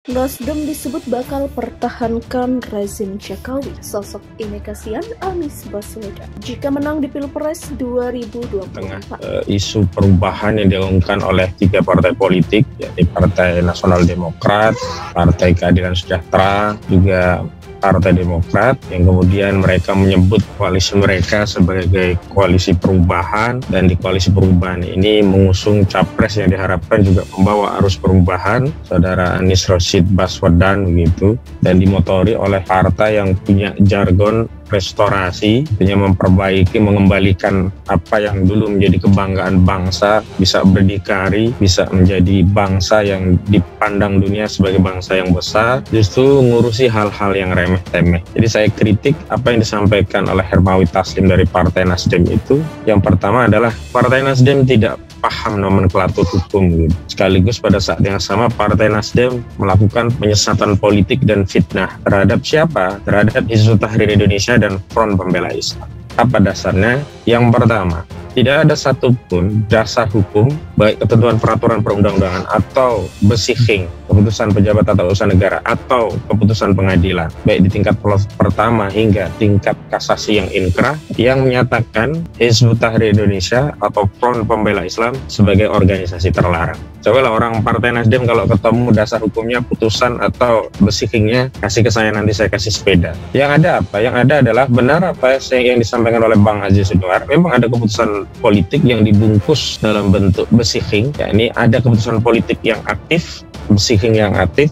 Nasdem disebut bakal pertahankan rezim Jokowi. Sosok ini kasihan Anies Baswedan jika menang di Pilpres 2024. Tengah isu perubahan yang dilakukan oleh 3 partai politik, yakni Partai Nasional Demokrat, Partai Keadilan Sejahtera, juga Partai Demokrat, yang kemudian mereka menyebut koalisi mereka sebagai koalisi perubahan, dan di koalisi perubahan ini mengusung capres yang diharapkan juga membawa arus perubahan, saudara Anies Rashid Baswedan begitu, dan dimotori oleh partai yang punya jargon restorasi, artinya memperbaiki, mengembalikan apa yang dulu menjadi kebanggaan bangsa, bisa berdikari, bisa menjadi bangsa yang dipandang dunia sebagai bangsa yang besar, justru ngurusi hal-hal yang remeh-temeh. Jadi saya kritik apa yang disampaikan oleh Hermawi Taslim dari Partai Nasdem itu. Yang pertama adalah Partai Nasdem tidak paham nomenklatur hukum gitu. Sekaligus pada saat yang sama Partai Nasdem melakukan penyesatan politik dan fitnah terhadap siapa? Terhadap Hizbut Tahrir Indonesia dan Front Pembela Islam. Apa dasarnya? Yang pertama, tidak ada satupun dasar hukum, baik ketentuan peraturan perundang-undangan atau besiking, keputusan pejabat tata usaha negara atau keputusan pengadilan, baik di tingkat pertama hingga tingkat kasasi yang inkrah, yang menyatakan Hizbut Tahrir Indonesia atau Front Pembela Islam sebagai organisasi terlarang. Cobalah orang Partai Nasdem kalau ketemu dasar hukumnya, putusan atau besikingnya, kasih ke saya, nanti saya kasih sepeda. Yang ada apa? Yang ada adalah benar apa yang disampaikan oleh Bang Haji Sidoar. Memang ada keputusan politik yang dibungkus dalam bentuk besiking, yakni ada keputusan politik yang aktif, besiking yang aktif,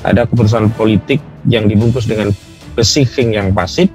ada keputusan politik yang dibungkus dengan besiking yang pasif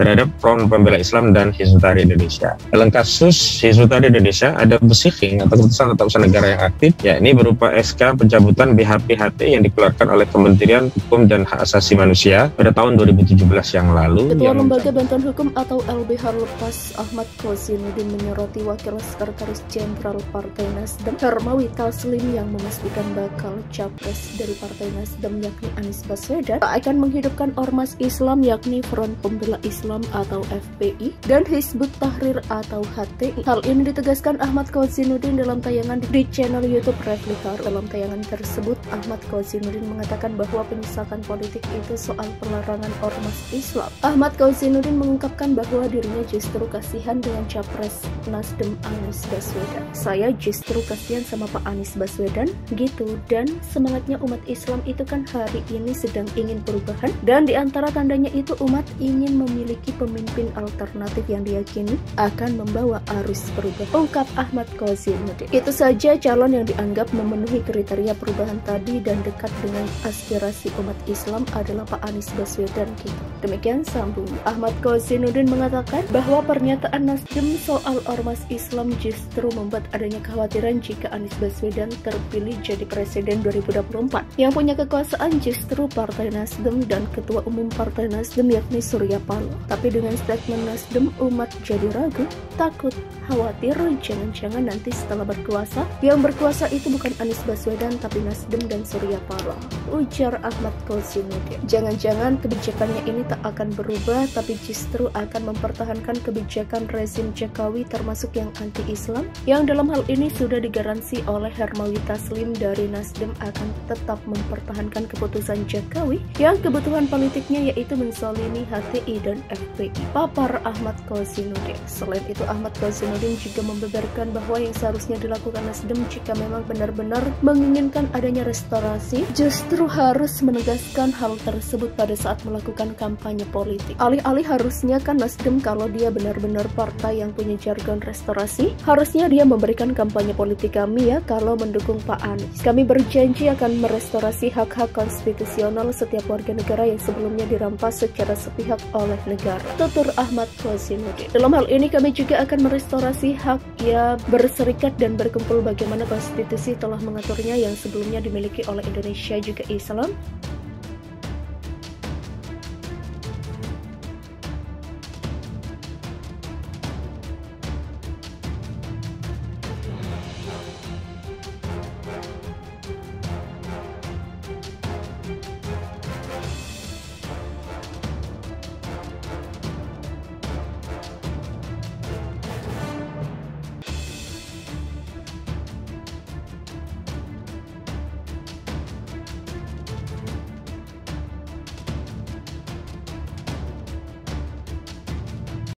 terhadap Front Pembela Islam dan Hizbut Tahrir Indonesia. Dalam kasus Hizbut Tahrir Indonesia ada besiking atau keputusan tata usaha negara yang aktif, yakni berupa SK pencabutan BHP-HT yang dikeluarkan oleh Kementerian Hukum dan Hak Asasi Manusia pada tahun 2017 yang lalu. Ketua Lembaga Bantuan Hukum atau LBH Lepas Ahmad Kozinudin menyoroti Wakil Sekretaris Jenderal Partai Nasdem Hermawi Taslim yang memastikan bakal capres dari Partai Nasdem yakni Anies Baswedan akan menghidupkan ormas Islam yakni Front Pembela Islam atau FPI dan Hizbut Tahrir atau HTI. Hal ini ditegaskan Ahmad Kozinudin dalam tayangan di channel YouTube Replika. Dalam tayangan tersebut, Ahmad Kozinudin mengatakan bahwa penyisakan politik itu soal pelarangan ormas Islam. Ahmad Kozinudin mengungkapkan bahwa dirinya justru kasihan dengan capres Nasdem Anies Baswedan. Saya justru kasihan sama Pak Anies Baswedan gitu, dan semangatnya umat Islam itu kan hari ini sedang ingin perubahan, dan diantara tandanya itu umat ingin memiliki pemimpin alternatif yang diyakini akan membawa arus perubahan, ungkap Ahmad Kozinudin. Itu saja calon yang dianggap memenuhi kriteria perubahan tadi dan dekat dengan aspirasi umat Islam adalah Pak Anies Baswedan gitu. Demikian sambung Ahmad Kozinudin mengatakan bahwa pernyataan Nasdem soal ormas Islam justru membuat adanya kekhawatiran jika Anies Baswedan terpilih jadi presiden 2024. Yang punya kekuasaan justru Partai Nasdem dan Ketua Umum Partai Nasdem yakni Surya Paloh. Tapi dengan statement Nasdem, umat jadi ragu, takut, khawatir jangan-jangan nanti setelah berkuasa, yang berkuasa itu bukan Anies Baswedan tapi Nasdem dan Surya Paloh, ujar Ahmad Kozinudin. Jangan-jangan kebijakannya ini tak akan berubah tapi justru akan mempertahankan kebijakan rezim Jokowi termasuk yang anti-Islam, yang dalam hal ini sudah digaransi oleh Hermawi Taslim dari Nasdem akan tetap mempertahankan keputusan Jokowi yang kebutuhan politiknya yaitu menzalimi HTI dan FPI, papar Ahmad Kozinudin. Selain itu, Ahmad Kozinudin juga membeberkan bahwa yang seharusnya dilakukan Nasdem jika memang benar-benar menginginkan adanya restorasi, justru harus menegaskan hal tersebut pada saat melakukan kampanye politik. Alih-alih harusnya kan Nasdem kalau dia benar-benar partai yang punya jargon restorasi, harusnya dia memberikan kampanye politik kami ya kalau mendukung Pak Anies. Kami berjanji akan merestorasi hak-hak konstitusional setiap warga negara yang sebelumnya dirampas secara sepihak oleh negara, tutur Ahmad Kozinudin. Dalam hal ini kami juga akan merestorasi hak ya berserikat dan berkumpul bagaimana konstitusi telah mengaturnya yang sebelumnya dimiliki oleh Indonesia juga Islam,